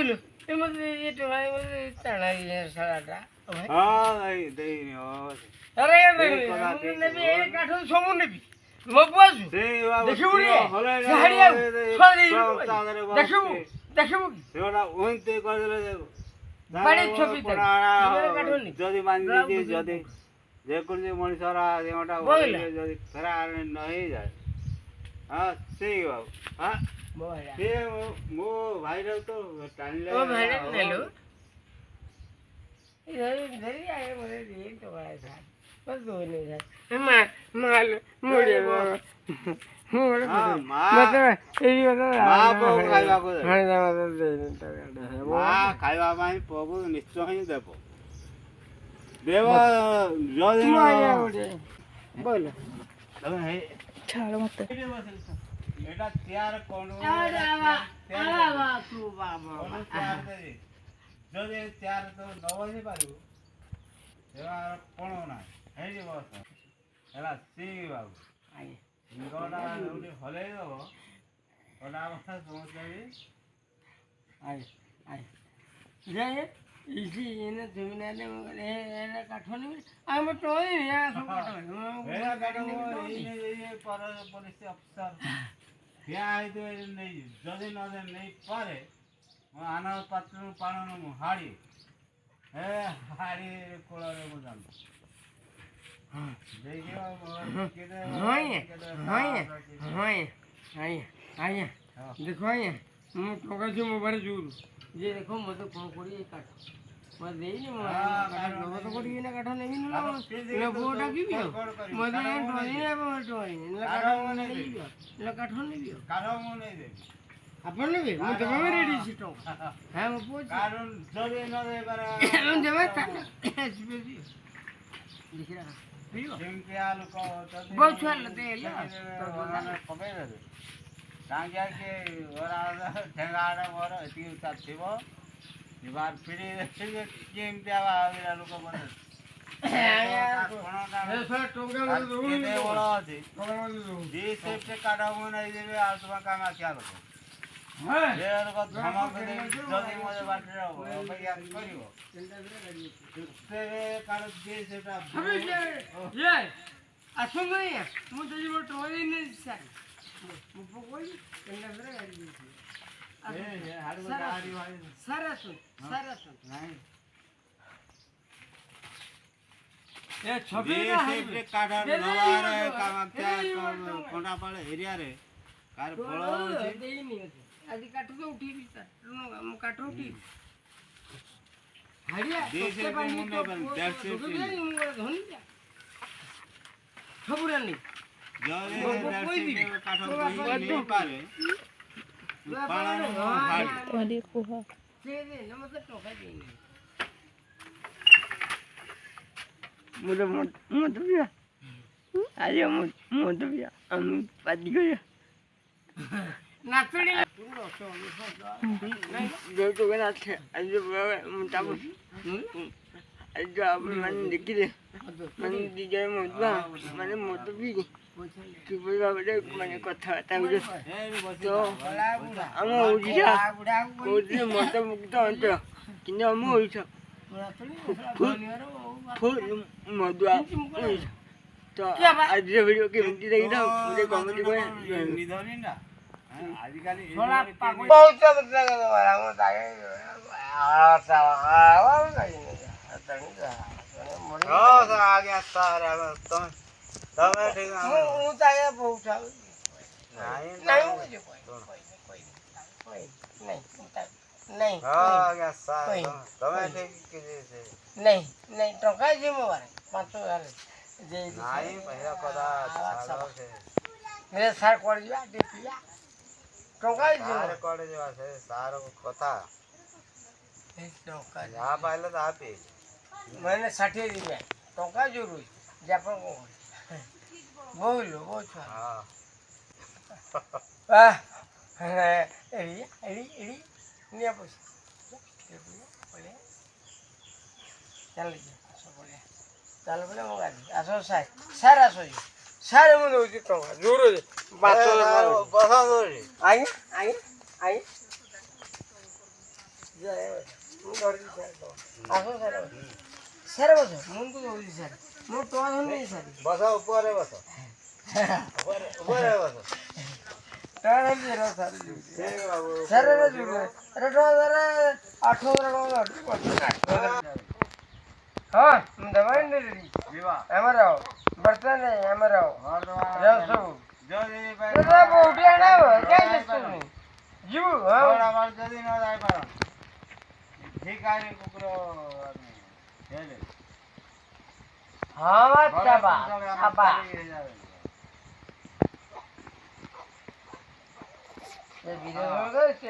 ଏମିତି ଏ ଟଙ୍କା ଟାଣା ସାରାଟା ହଁ ଦେଇନି ଆରେ ନେବି ଏ କାଠ ସବୁ ନେବି ମୋ ପୁଅଛୁ ଦେଖିବୁ ଦେଖିବୁ ଦେଖିବୁ ଯଦି ମାନି ଯଦି ଯେକୌଣସି ମଣିଷର ଯଦି ଫେରା ନ ହେଇଯାଏ ହଁ ସେଇ ବାବୁ ହଁ ସେ ମୋ ଭାଇର ତ ଟାଣିଲେ ଖାଇବା ପାଇଁ ପ୍ରଭୁ ନିଶ୍ଚୟ ହିଁ ଦେବ ଦେବ ଯଦି ଛାଡ଼ ମତେ ଏଟା ତିଆର ଯଦି ତିଆର ତ ନ ବସି ପାରିବୁ କଣ ନାହିଁ ହେଇଯିବ ହେଲା ସିଂ ବାବୁ ସିଙ୍ଗଟା ହଲେଇ ଦେବ ଗଲା ଅବସ୍ଥା ସମସ୍ତେ ଯଦି ନେଇପାରେ ଆନ ପାତ୍ର ପାଣ ହାଡ଼ି ହେ ହାଡ଼ି କୋଳରେ ମୁଁ ଜାଣୁ ଦେଖ ଆଜ୍ଞା ମୁଁ ଟଙ୍କା ମୋ ପାଖରେ ଜୋରୁ ଯେ ଦେଖ ମତେ କଣ କରି ଏ କାଠ ମତେ ଦେଇନି ଜଗତ କରିବି ନା କାଠ ନେବି ନା ପୁଅ ଡାକିବି ଆଉ ମତେ କାଠ ନେବି ଆପଣ ନେବେ ମୁଁ ଦେବା ପାଇଁ ରେଡି ଅଛି ଟଙ୍କା হ্যাঁ ମୋ ପୁଅ ଦେବା ବହୁତ ଛୁଆ କମେଇଦେବେ କାହିଁକି ଠେଙ୍ଗାଟା ମୋର ଏତିକି ଥିବ ଯିବାର ପିଢ଼ି କେମିତି ଲୋକ ବନେ ବଳ ଅଛି କାଠ ମୁଁ ନେଇଦେବି ଆଉ ତୁମ କାମ ଆସିବା ଲୋକ ଯଦି ମତେ ବାଟରେ ଅପେକ୍ଷା କରିବ ସେଟା ଆସନ୍ତୁ ଆଜ୍ଞା ମୁଁ ତ ଯିବ ଟଙ୍କା ଦେଇନି ସାର୍ ମୁଁ ପକୋଇ ସାର୍ ଆସନ୍ତୁ ସାର୍ ଆସନ୍ତୁ ନାଇଁ କଣ୍ଟାପାଳ ଏରିଆରେ କାହାର ଫଳ ଦେଇନି ଆଜି କାଠ ତ ଉଠିବି ମୁଁ କାଠ ଉଠିବି ସବୁରାନି କୁହ ମଧୁବିଆ ଆଜି ମଧୁବିଆ ଆମେ ପାଟି କରିବା ନାଚୁଡ଼ି ଯୋଉଟୁକୁ ନାଚେ ଆଜି ଆଜି ଆପଣମାନେ ଦେଖିଲେ ମାନେ ଦୁଇ ଜଣ ମଧୁଆ ମାନେ ମଧୁ ବି କିଭଳି ଭାବରେ ମାନେ କଥାବାର୍ତ୍ତା ହେଉଛ ତ ଆମ ଓଡ଼ିଶା କହୁଥିଲେ ମଦମୁକ୍ତ ଅଞ୍ଚଳ କିନ୍ତୁ ଆମ ଓଡ଼ିଶା ମଦୁଆ ତ ଆଜିର ଭିଡ଼ିଓ କେମିତି ଦେଖିଲ ମୋତେ କମେଣ୍ଟ କରି नहीं टका जी मोबाइल 5000 नहीं पहला कदा मेरे सार कर दिया देखिया टका जी सार कर दिया से सार कथा टका या पाइले तो आपे मैंने 60 दिया टका जरूर जापन को बोलो बहुत हां एड़ी एड़ी एड़ी निया पैसा चल चल बोले मो गाड़ी आसो सार सार आसो सार मु दउची टका जोर 5000 बसा दो आई आई आई ମୁଁ ଧରିଲି ସାର୍ ଆସ ସାର୍ ସାର୍ ବସ ମୁଁ ତ ଧରୁଛି ସାର୍ ମୁଁ ଟଙ୍କା ଧରୁନି ସାର୍ ବସ ଉପରେ ବସ ଉପରେ ବସ ଟଙ୍କା ଧରିଛି ସାର୍ ସାର୍ ଠିକ ବାବୁ ସାର୍ ଟଙ୍କା ସାର୍ 8,000 ଟଙ୍କା ହଁ ମୁଁ ଦେବାନି ଯିବା ଆମର ବର୍ତ୍ତମାନ ଆମର ସବୁ ଯଦି ଉଠି ଆଣା ଯିବୁ ହଁ ଯଦି ନ ଯାଇପାର ଭିକାରୀ କୁକୁର ହେଲେ ହଁ ବାବା ବାବା ଏ ବିଦେଶ ସେ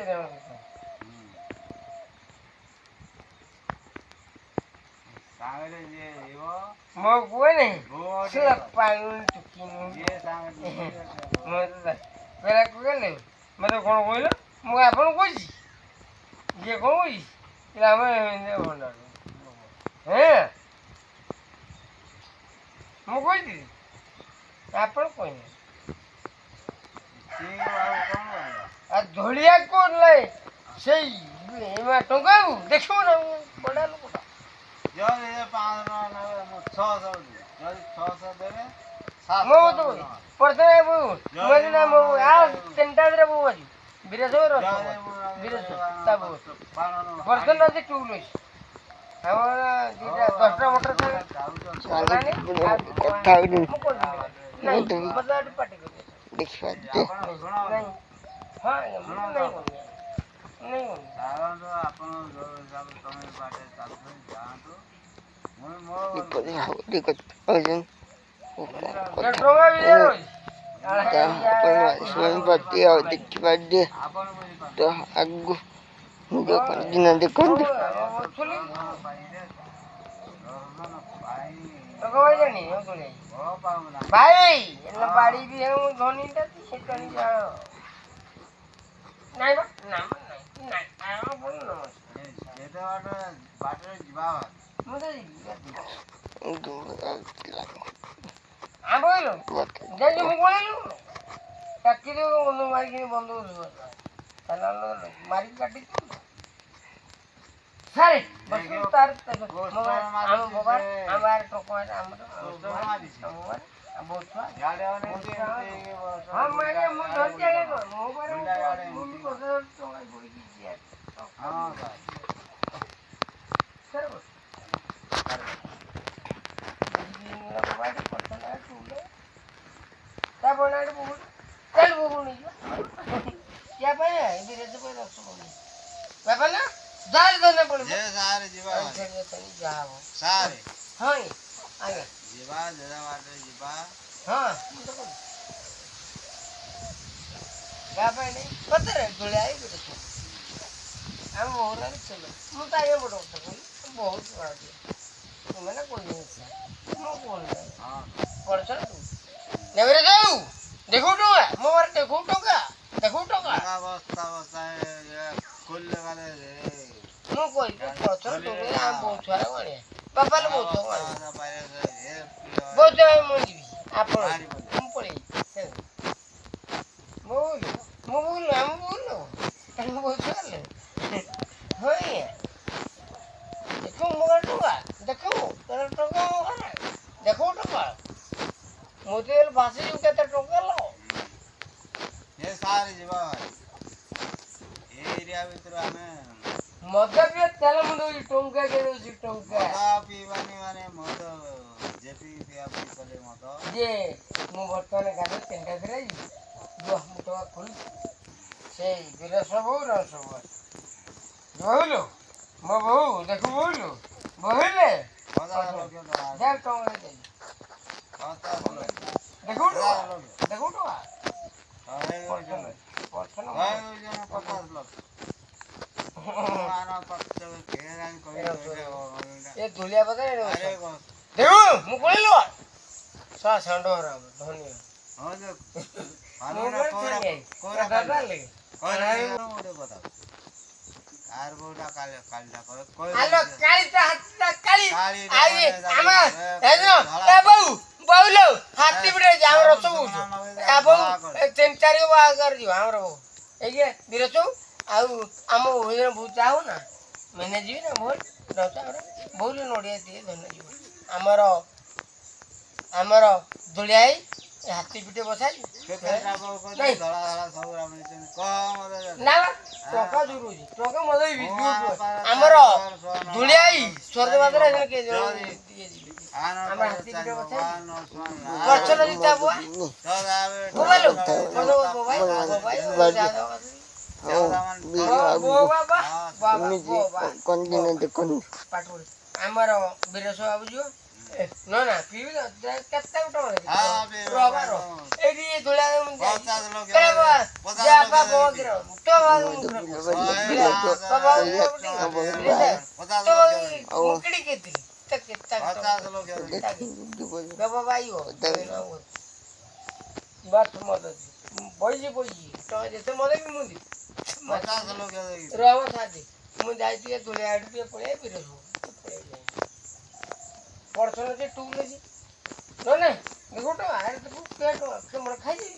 ସାଙ୍ଗରେ ଯିଏ ଯିବ ମୋ ପୁଅ ନାହିଁ ବୋଟ ସେ ପାଣି ଟୁକିନି ଯିଏ ସାଙ୍ଗରେ ବେଲା କହିଲେ ମୋତେ କ'ଣ କହିଲ ମୁଁ ଆପଣ କହୁଛି ଯିଏ କ'ଣ କହୁଛି ଆମେ ଭଣ୍ଡାର ହେଁ ମୁଁ କହିଥିଲି ଆପଣ କହିଲେ ଆଉ ଧଳିଆ କ'ଣ ନାହିଁ ସେଇ ଟଙ୍କାକୁ ଦେଖିବ ନା ବଢ଼ିଆ ଲୋକଟା ଯଦି 500 ଟଙ୍କା ନେବେ ମୁଁ 600 ଯଦି 600 ଦେବେ ମୁଁ ତ ପ୍ରଥମେ ଆଉ ତିନିଟା ଦିନ ବୋଉ ଅଛି ବିରେଶ୍ୱର ତା ବୋଉ ବର୍ତ୍ତମାନ ଅଛି ଟୁଲ ଅଛି ଆମର ଦୁଇଟା 10ଟା ମୋଟର ଦେଖନ୍ତୁ ଭାଇ ବାଡ଼ି ବି ଧନୀଟା ନାଇଁ ବାଟରେ ଯିବା ମୁଁ ତ ବୋଇଲୁ ଯାଇକି ମୁଁ ବୋଳିଲୁ ଚାକିରି ମାରିକି ବନ୍ଦ ମାରିକି କାଟିଛୁ ସାରେ ବସିବୁ ତାର ଆମ ଭଗବାନ ଆମ ଗାଁରେ ଟଙ୍କା ଆମର ବହୁତ ଛୁଆ ହଁ ମାରିବା ମୁଁ ଧରିଛି ଆଜ୍ଞା ମୋ ପାଖରେ ମୁଁ 10,000 ଟଙ୍କା ବୋଳିକି देखो टोका मोबाइल देखो टोका ମୁଁ କହିଲି ପଛରେ ଟୋକା ଆମ ବହୁତ ଛୁଆର ଗଣିଆ ବାପା ଲୋ ବହୁତ ଗଣିଆ ବହୁତ ମୁଁ ଯିବି ଆପଣ ମୁଁ ପଳେଇବି ମୁଁ ବୁଲୁ ଆମ ବୁଲୁ ତାଙ୍କୁ ବହୁତ ଛୁଆ ହଁ ଦେଖୁ ମୋ ଟଙ୍କା ଦେଖୁ ତୋର ଟଙ୍କା ମୋ ଘରେ ଦେଖୁ ଟଙ୍କା ମୋତେ ଭାସିଯିବୁ କେତେ ଟଙ୍କା ଲ ମଦ ପିଅ ତେଲ ମୁଣ୍ଡ ଟଙ୍କା ଦେଉଛି ଟଙ୍କା ଯେ ମୁଁ ବର୍ତ୍ତମାନ ଗାଡ଼ି 3ଟା ଫେରେ ଯିବି ମୁଁ ଟଙ୍କା ଖୋଲୁଛି ସେଇ ବିରସ ବୋଉ ରସ ବୋଉ ବୋହିଲୁ ମୋ ବୋଉ ଦେଖୁ ବୋହିଲୁ ବୋହିଲେ ଯା ଟଙ୍କା ଦେବି ଦେଖୁ ଦେଖୁ ଟଙ୍କା ଏ ଧୁଲିଆ ପତା ଦେଖୁ ମୁଁ କହିଲୁ ଷଣ୍ଢ ଧନୀ ହାତୀ ପିଠା ଆମର ସବୁ 3-4 ବାହାଘର ଯିବ ଆମର ଏଇ ବିରଛୁ ଆଉ ଆମ ବହୁତ ଯାଉ ନା ମାନେ ଯିବି ନା ଭୋଟ ବହୁତ ନଡ଼ିଆ ଦିଏ ଧନ୍ୟଜୀବ ଆମର ଆମର ଦୋଳିଆଇ ହାତୀ ପିଠେ ବସାଇ ନା ଟଙ୍କା ଜୁରୁଛି ଟଙ୍କା ମଜା ଆମର ଦୋଳିଆଇ ସ୍ୱର୍ଗବାଦରେ ଆମର ହାତୀ ପିଠେ ବସାଇ ଗଛର ଜିତା ବୁଆ ବୋବାଲୁ ଆମର ବିରସ ବାବୁ ଯିବ ନା ନା ପିଇବି କେତେ ଏଇଠି ଧୋଳିଆ ବଇଛି ଯେତେ ମଜା ବି ମୁଁ ରହ ସାଥି ମୁଁ ଯାଇ ଟିକେ ଧୋଳିଆ ଆଡୁ ଟିକେ ପଳେଇ ବିରସ ପଡ଼ଶନ ଯେ ଟୁଲ ଅଛି ନା ଦେଖୁ ଟଙ୍କା ଆରେ ଦେଖୁ କେ ଟଙ୍କା କେମନ ଖାଇଛି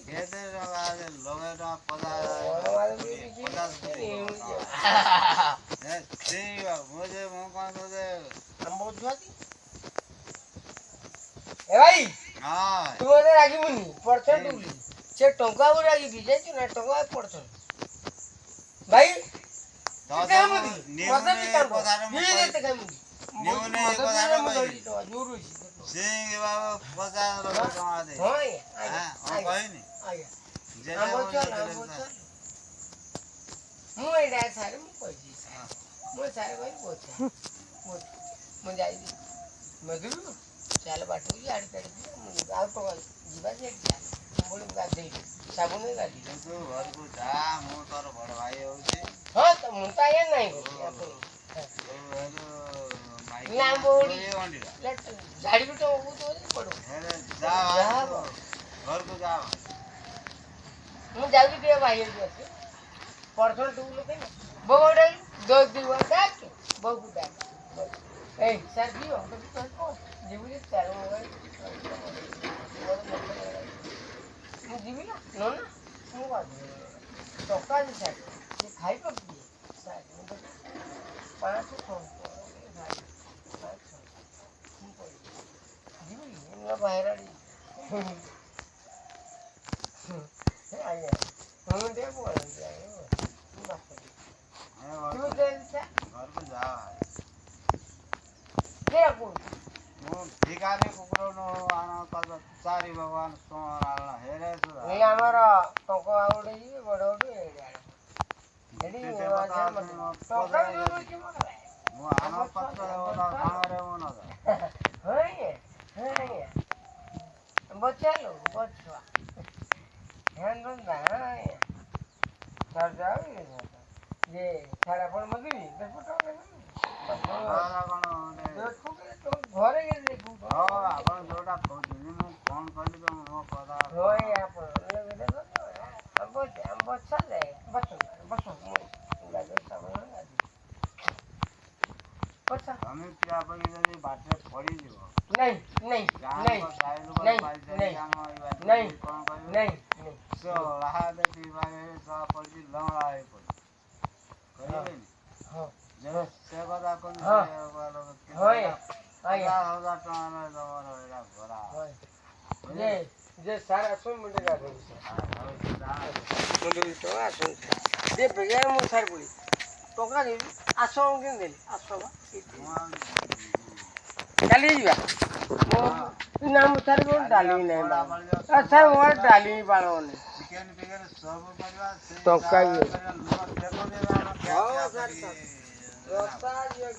ଏ ଭାଇ ତୁ ମତେ ରାଗିବୁନି ପଡ଼ଶନ ଟୁଲି ସେ ଟଙ୍କା ମୁଁ ରାଗିବି ଜାଣିଛୁ ନା ଟଙ୍କା ପଡ଼ଶନ ଭାଇ ଚାଲ ବାଟକୁ ଆଡି କାଢି ଆଉ ଟଙ୍କା ଯିବା ଗାଧେଇ ସାବୁନ ଗାଧି ଘରକୁ ଯା ମୁଁ ତୋର ବଡ ଭାଇ ହଉଛି ହଁ ତ ମୁଁ ତ ଆଜ୍ଞା ନାହିଁ ଝାଡି ବି ଘରକୁ ଯା ମୁଁ ଯାଉଛି ଟିକେ ଭାଇ ଅଛି ପରସନ ଟୁଲ ବୋଉ ଡାକ ବୋଉକୁ ଡାକ ଏଇ ସାର୍ ଯିବ ଯିବୁ ଯେ ଚାଲ ମୁଁ ଯିବି ନା ନା ମୁଁ ଟଙ୍କା ଅଛି ସାର୍ ସେ ଖାଇବ କି ସାର୍ ପାଞ୍ଚ ଯିବି ବାହାର ଆଜ୍ଞା ମୁଁ ଟିକେ ଘରକୁ ଯା ମୁଁ ଭିକାରୀ କୁକୁର ଚାରି ଭଗବାନ ହେରେ ଆମର ଟଙ୍କ ଆଉ ଗୋଟେ ଯିବେ ବଡ ଗୋଟେ ମୁଁ ଆଣ ପତ୍ର ସାଙ୍ଗରେ ମୁଁ ନ ବଚାલો ବଛୁଆ ଯେ ସାରା ଫଳ ମଗିବି ଘରେ ଆପଣ ଯୋଉଟା କହୁଛନ୍ତି ମୁଁ ଫୋନ କଲି ତ ମୋ କଥା ତମେ ପିଆ ପଡ଼ି ଯଦି ବାଟରେ ପଡ଼ିଯିବ नहीं नहीं नहीं नहीं नहीं नहीं नहीं So raha de pivaye sa padi langa hai padi karibe हां je se bada kon se walo होय आया hoza tana zamana era gora जे सारा सुन मुंडे का मुंडे तो आसो दे बेगा मो सार बोली टका दे आसो दिन दे आसो चली जीवा मो नाम सार बोल डाली नहीं अच्छा वो डाली बालो ने चिकन फिगर सब परिवा से टका ये देखो देवा क्या रोसा ये